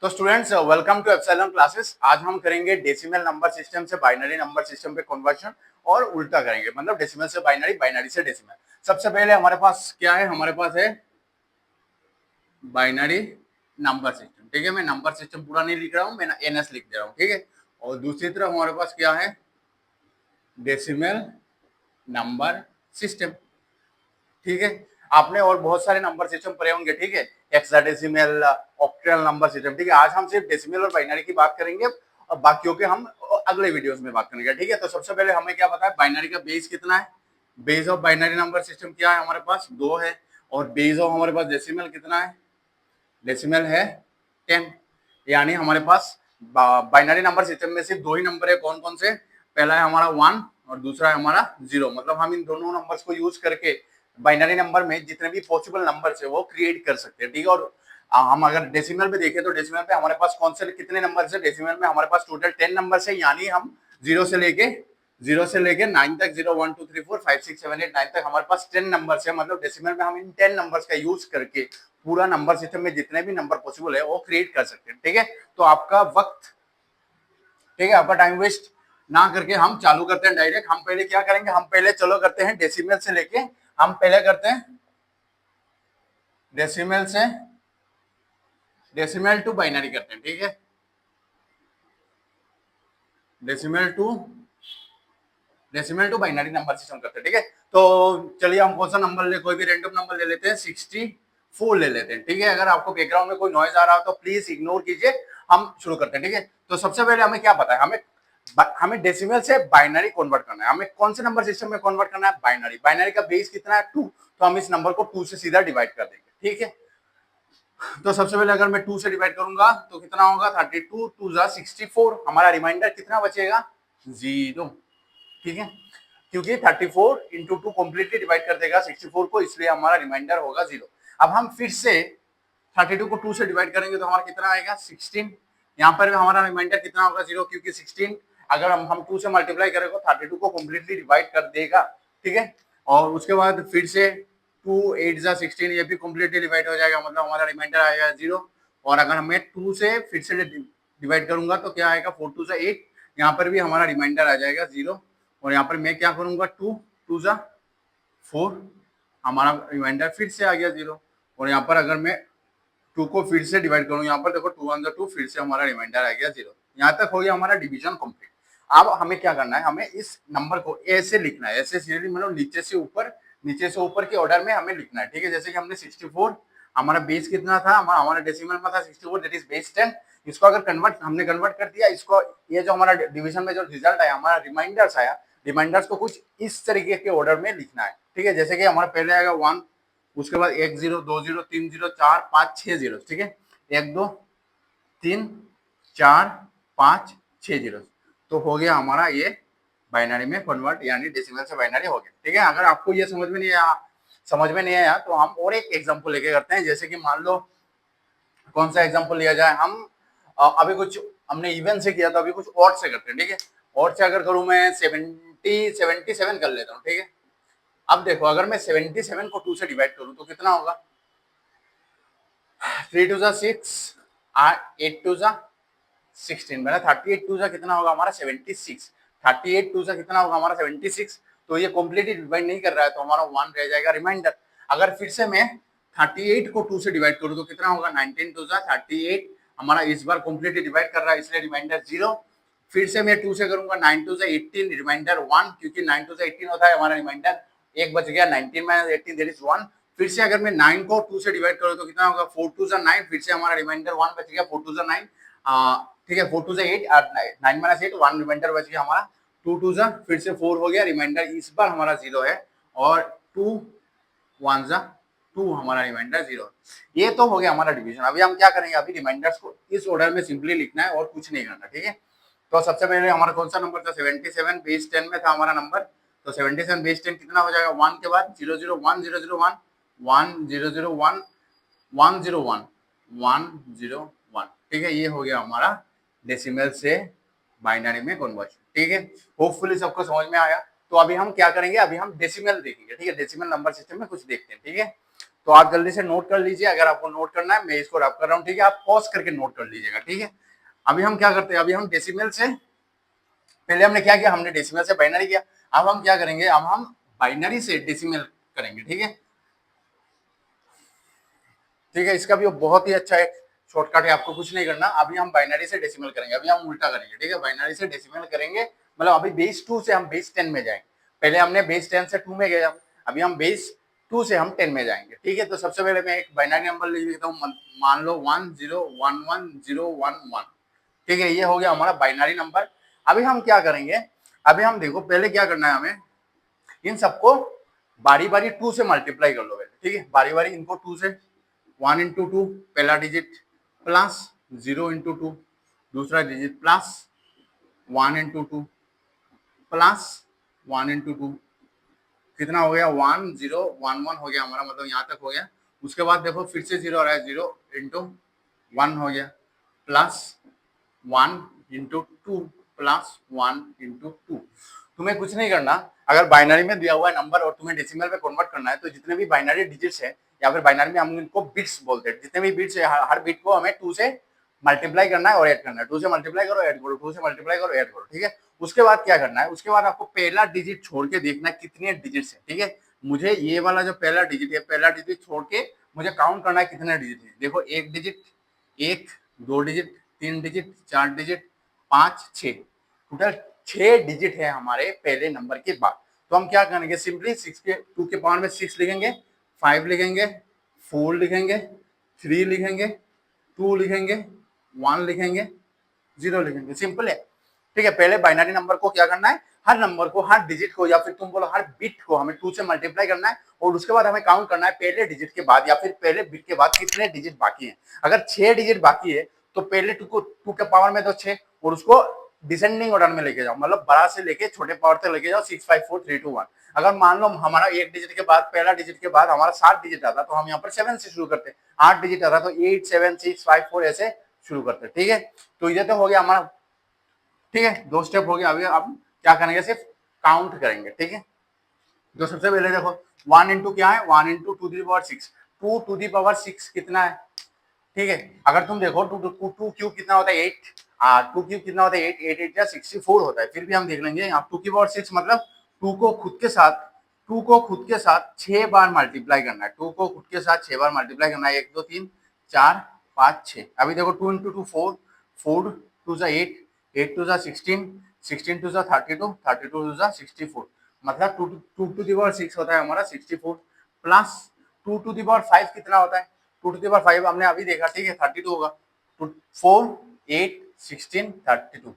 तो students welcome to Epsilon classes. आज हम करेंगे डेसिमल नंबर सिस्टम से बाइनरी नंबर सिस्टम पे कन्वर्जन और उल्टा करेंगे, मतलब डेसिमल से बाइनरी, बाइनरी से डेसिमल। सबसे पहले हमारे पास क्या है, हमारे पास है बाइनरी नंबर सिस्टम। ठीक है, मैं नंबर सिस्टम पूरा नहीं लिख रहा हूँ, मैं एनएस लिख दे रहा हूँ। ठीक है, और दूसरी तरफ हमारे पास क्या है, डेसिमल नंबर सिस्टम। ठीक है, आपने और बहुत सारे नंबर सिस्टम पढ़े होंगे। ठीक है, हेक्साडेसिमल, ऑक्टल नंबर सिस्टम। ठीक है, आज हम सिर्फ डेसिमल और बाइनरी की बात करेंगे और बाकियों के हम अगले वीडियोस में बात करेंगे। ठीक है, तो सबसे पहले हमें क्या पता है, बाइनरी का बेस कितना है। Base of binary number system क्या है, हमारे पास 2 है। और बेस ऑफ हमारे पास डेसिमल कितना है, डेसिमल है 10। यानी हमारे पास बाइनरी नंबर सिस्टम में सिर्फ 2 ही नंबर है। कौन कौन से, पहला है हमारा 1 और दूसरा है हमारा 0। मतलब हम इन दोनों नंबर्स को यूज करके बाइनरी नंबर में जितने भी पॉसिबल नंबर्स है वो क्रिएट कर सकते हैं। ठीक है, और हम अगर डेसिमल में देखें तो डेसिमल पे हमारे पास कौन से कितने नंबर है, डेसिमल में हमारे पास टोटल 10 नंबर है। यानी हम जीरो से लेके 9 तक, 0 1 2 3 4 5 6 7 8 9 तक हमारे पास 10 नंबर है। मतलब डेसिमल में हम इन 10 नंबर्स का यूज करके पूरा नंबर सिस्टम में जितने भी नंबर पॉसिबल है वो क्रिएट कर सकते हैं। ठीक है, तो आपका वक्त, ठीक है, आपका टाइम वेस्ट ना करके हम चालू करते हैं डायरेक्ट। हम पहले क्या करेंगे, हम पहले चलो करते हैं डेसिमल से लेके, हम पहले करते हैं डेसिमल से डेसिमल टू बाइनरी करते हैं। ठीक है, decimal to binary number system करते हैं। ठीक है, तो चलिए हम कौन सा नंबर ले, कोई भी रैंडम नंबर ले लेते हैं, 64 ले लेते हैं। ठीक है, अगर आपको बैकग्राउंड में कोई नॉइज आ रहा हो तो प्लीज इग्नोर कीजिए। हम शुरू करते हैं। ठीक है, तो सबसे पहले हमें क्या पता है, हमें डेसिमल से बाइनरी कन्वर्ट करना है। हमें कौन से नंबर सिस्टम में कन्वर्ट करना है, बाइनरी। बाइनरी का बेस कितना है, 2। तो हम इस नंबर को 2 से सीधा डिवाइड कर देंगे। ठीक है, तो सबसे पहले अगर मैं 2 से डिवाइड करूंगा तो कितना होगा, 32 2 जा 64। हमारा रिमाइंडर कितना बचेगा, 0। ठीक है, क्योंकि 34 इंटू 2 कंप्लीटली डिवाइड कर देगा 64 को, इसलिए हमारा रिमाइंडर होगा 0। अब हम फिर से 32 को 2 से डिवाइड करेंगे तो हमारा कितना आएगा, 16। यहाँ पर भी हमारा रिमाइंडर कितना होगा, 0, क्योंकि 16 अगर हम 2 से मल्टीप्लाई करेंगे तो 32 को कंप्लीटली डिवाइड कर देगा। ठीक है, और उसके बाद फिर से 2 8 जा 16, ये भी कंप्लीटली डिवाइड हो जाएगा, मतलब हमारा रिमाइंडर आएगा 0। और अगर मैं 2 से फिर से डिवाइड करूंगा तो क्या आएगा, 4 2 जा 8, यहाँ पर भी हमारा रिमाइंडर आ जाएगा 0। और यहाँ पर मैं क्या करूंगा, 2 2 जा 4, हमारा रिमाइंडर फिर से आ गया 0। और यहाँ पर अगर मैं 2 को फिर से डिवाइड करूं, यहाँ पर देखो 2 1 2, फिर से हमारा रिमाइंडर आ गया 0। यहाँ तक हो गया हमारा डिवीजन कंप्लीट। अब हमें क्या करना है, हमें इस नंबर को ऐसे लिखना है, ऐसे सीरियली, मतलब नीचे से ऊपर के ऑर्डर में हमें लिखना है। ठीक है, जैसे कि हमने 64, हमारा बेस कितना था, हमारा डेसिमल में था 64, दैट इज बेस 10। इसको अगर हमने कन्वर्ट कर दिया इसको, ये जो हमारा डिवीजन में जो रिजल्ट आया, हमारा रिमाइंडर्स आया, रिमाइंडर्स को कुछ इस तरीके के ऑर्डर में लिखना है। ठीक है, जैसे कि हमारा पहले आएगा 1, उसके बाद 1 0 2 0 3 0 4 5 6 0। ठीक है, 1 2 3 4 5 6 0। तो हो गया हमारा ये बाइनरी में कन्वर्ट, यानी डेसिमल से बाइनरी हो गया। ठीक है, अगर आपको ये समझ में नहीं आया तो हम और एक एग्जांपल लेके करते हैं। जैसे कि मान लो, कौन सा एग्जांपल लिया जाए, हम अभी कुछ हमने इवन से किया, तो अभी कुछ और से करते हैं। ठीक है, और से अगर करूं मैं 77 कर लेता हूँ। ठीक है, अब देखो, अगर मैं 77 को 2 से डिवाइड करूं तो कितना होगा, 3 2 जा 6, 8 2 जा 16, मतलब 38 2 जा कितना होगा हमारा 76। 38 2 जा कितना होगा हमारा 76। तो ये कंप्लीटली डिवाइड नहीं कर रहा है, तो हमारा 1 रह जाएगा रिमाइंडर। अगर फिर से मैं 38 को 2 से डिवाइड करूं तो कितना होगा, 19 2 जा 38, हमारा इस बार कंप्लीटली डिवाइड कर रहा है, इसलिए रिमाइंडर 0। फिर से मैं 2 से करूंगा, 9 2 जा 18, रिमाइंडर 1, क्योंकि 9 2 जा 18 होता है, हमारा रिमाइंडर एक बच गया, 19 माइनस 18 दैट इज 1। फिर से अगर मैं 9 को 2 से डिवाइड करूं तो कितना होगा, 4 2 जा 9, फिर से हमारा रिमाइंडर 1 बच गया, 4 2 जा 9। ठीक है, 4 2 जा 8, 9 माइनस 8, 1 रिमाइंडर बच गया हमारा, 2 2 जा फिर से 4 हो गया, रिमाइंडर इस बार हमारा 0 है, और 2 1 जा 2, हमारा रिमाइंडर 0। ये तो हो गया हमारा डिवीजन। अभी हम क्या करेंगे, अभी रिमाइंडर्स को इस ऑर्डर में सिंपली लिखना है और कुछ नहीं करना। ठीक है, तो सबसे पहले हमारा कौन सा नंबर था, 77 बेस 10 में था हमारा नंबर। तो 77 बेस 10 कितना हो जाएगा, 1 के बाद 0 0 1 0 0 1 1 0 0 1 1 0 1 1 0 1। ठीक है, ये हो गया हमारा डेसिमल से बाइनरी में कन्वर्जन। ठीक है, होपफुली सबको समझ में आया। तो अभी हम क्या करेंगे, अभी हम डेसिमल देखेंगे। ठीक है, डेसिमल नंबर सिस्टम में कुछ देखते हैं। ठीक है, तो आप जल्दी से नोट कर लीजिए, अगर आपको नोट करना है मैं इसको रब कर रहा हूँ, ठीक है, आप पॉज करके नोट कर लीजिएगा, ठीक है। अभी हम क्या करते हैं, अभी हम डेसिमल से, पहले हमने क्या किया, हमने डेसिमल से बाइनरी किया, अब हम क्या करेंगे, अब हम बाइनरी से डेसिमल करेंगे, ठीक है। ठीक है, इसका भी बहुत ही अच्छा है, शॉर्टकट है, आपको कुछ नहीं करना। अभी हम बाइनरी से डेसिमल करेंगे, अभी हम उल्टा करेंगे, ठीक है। बाइनरी से डेसिमल करेंगे, मतलब अभी बेस 2 से हम बेस 10 में जाएंगे। पहले हमने बेस 10 से 2 में गए, अभी हम बेस 2 से हम 10 में जाएंगे, ठीक है। तो सबसे पहले मैं एक बाइनरी नंबर लिख लेता हूँ, मान लो 10110111, ठीक है, ये हो गया हमारा बाइनरी नंबर। अभी हम क्या करेंगे, अभी हम देखो पहले क्या करना है, हमें इन सबको बारी बारी 2 से मल्टीप्लाई कर लो, ठीक है, बारी बारी इनको 2 से, 1 इंटू 2 पहला डिजिट, प्लस 0 इंटू 2 दूसरा digit, plus 1 into 2 plus 1 into 2, कितना हो गया, 1011 हो गया हमारा, मतलब यहाँ तक हो गया। उसके बाद देखो फिर से 0 आ रहा है, 0 इंटू 1 हो गया, प्लस 1 इंटू 2 प्लस 1 इंटू 2। तुम्हें कुछ नहीं करना, अगर बाइनरी में दिया हुआ है नंबर और तुम्हें डेसिमल में कन्वर्ट करना है, तो जितने भी बाइनरी डिजिट्स है, या फिर बाइनरी में हम इनको बिट्स बोलते हैं, जितने भी बिट्स है हर बिट को हमें 2 से मल्टीप्लाई करना है और ऐड करना है, 2 से मल्टीप्लाई करो ऐड करो, 2 से मल्टीप्लाई करो ऐड करो, ठीक है। उसके बाद क्या करना है, उसके बाद आपको पहला डिजिट छोड़ के देखना है कितने डिजिट्स है, ठीक है। मुझे ये वाला जो पहला डिजिट है, पहला डिजिट छोड़ के मुझे काउंट करना है कितने डिजिट है। देखो एक डिजिट, एक, दो डिजिट, तीन डिजिट, चार डिजिट, 5, 6, टोटल 6 डिजिट है हमारे पहले नंबर के बाद। तो हम क्या करेंगे, सिंपली 6 के 2 के पावर में 6 लिखेंगे, 5 लिखेंगे, 4 लिखेंगे, 3 लिखेंगे, 2 लिखेंगे, 1 लिखेंगे, 0 लिखेंगे, सिंपल है, ठीक है। पहले बाइनरी नंबर को क्या करना है, हर नंबर को, हर डिजिट को, या फिर तुम बोलो हर बिट को हमें 2 से मल्टीप्लाई करना है, और उसके बाद हमें काउंट करना है पहले डिजिट के बाद या फिर पहले बिट के बाद कितने डिजिट बाकी हैं। अगर 6 डिजिट बाकी है तो पहले 2 के पावर में तो 6, और उसको डिसेंडिंग ऑर्डर में लेके जाओ, मतलब बड़ा से लेके छोटे पावर तक लेके जाओ, 6 5 4 3 2 1। अगर मान लो हमारा एक डिजिट के बाद, पहला डिजिट के बाद हमारा 7 डिजिट आता, तो हम यहाँ पर 7 से शुरू करते हैं, 8 डिजिट आता तो 8 7 6 5 4 ऐसे शुरू करते हैं, ठीक है। तो ये तो हो गया हमारा, ठीक है, 2 स्टेप हो गया। अभी अब क्या करेंगे, सिर्फ काउंट करेंगे, ठीक है। तो सबसे पहले देखो 1 इंटू क्या है, 1 into 2 to the power 6, 2 to the power 6 कितना है, ठीक है। अगर तुम देखो 2 क्यूब कितना होता है, 8, 2 क्यूब कितना होता है, 8, 8 8 या 64 होता है। फिर भी हम देख लेंगे यहाँ 2 की पावर 6, मतलब 2 को खुद के साथ, 2 को खुद के साथ 6 बार मल्टीप्लाई करना है, 2 को खुद के साथ 6 बार मल्टीप्लाई करना है, 1 2 3 4 5 6। अभी देखो 2 इंटू 2 4, 4 2 जा 8, 8 2 जा 16, 16 2 जा 32, 32 2 जा 64, मतलब 2 टू दी पावर 6 होता है हमारा 64, प्लस 2 टू दी पावर 5 कितना होता है, 2 टू दी पावर 5 हमने अभी देखा, ठीक है, 32 होगा, 4 8 16 32,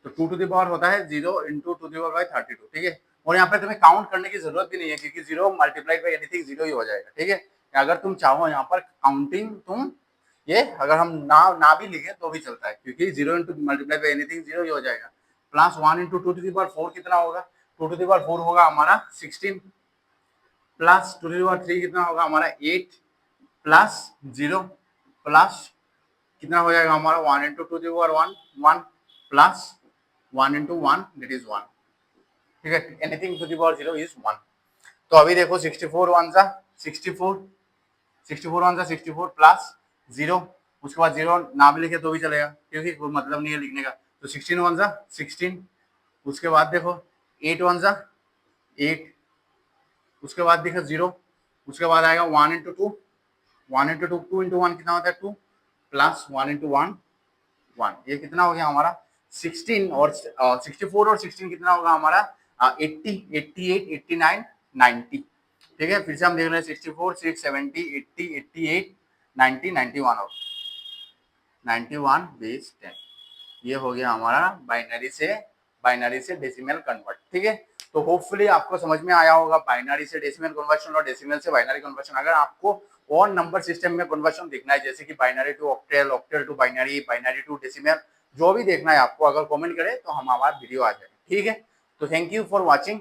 तो 2 टू दी पावर होता है 0 into 2 to the power by 32, ठीक है। और यहाँ पे तुम्हें काउंट करने की जरूरत भी नहीं है, क्योंकि 0 मल्टीप्लाइड बाई एनीथिंग 0 ही हो जाएगा, ठीक है। अगर तुम चाहो यहाँ पर काउंटिंग, तुम ये अगर हम ना भी लिखे तो भी चलता है, क्योंकि 0 इंटू मल्टीप्लाइड बाई एनीथिंग 0 ही हो जाएगा। Plus 1 into 2 to the power 4 कितना होगा, 2 टू दी पावर 4 होगा हमारा 16, प्लस 2 टू दी पावर 3 कितना होगा हमारा 8, प्लस 0, प्लस कितना हो जाएगा हमारा 1 into 2 the power 1 1, plus 1 into 1 that is 1, ठीक है। Anything to the power 0 is 1। तो अभी देखो 64 1 जा 64, 64 1 जा 64 प्लस 0, उसके बाद 0 ना भी लिखे तो भी चलेगा, क्योंकि कोई मतलब नहीं है लिखने का। तो 16 1 जा 16, उसके बाद देखो 8 1 जा 8, उसके बाद देखो 0, उसके बाद आएगा 1 इंटू 2, 1 इंटू 2, 2 इंटू 1 कितना होता है 2, प्लस 1 इंटू 1 1, ये कितना हो गया हमारा 16, और 64 और 16 कितना होगा हमारा 80 88 89 90, ठीक है। फिर से हम देख रहे हैं 64 6 70 80 88 90 91 और 91 बेस 10, ये हो गया हमारा बाइनरी से डेसिमल कन्वर्ट, ठीक है। तो होपफुली आपको समझ में आया होगा बाइनरी से डेसिमल कन्वर्शन और डेसिमल से बाइनरी कन्वर्शन। अगर आपको और नंबर सिस्टम में कन्वर्शन देखना है, जैसे कि binary to octal, octal to binary, binary to decimal, जो भी देखना है आपको, अगर कमेंट करें तो हम हमारा वीडियो आ जाएगा, ठीक है। तो थैंक यू फॉर वॉचिंग।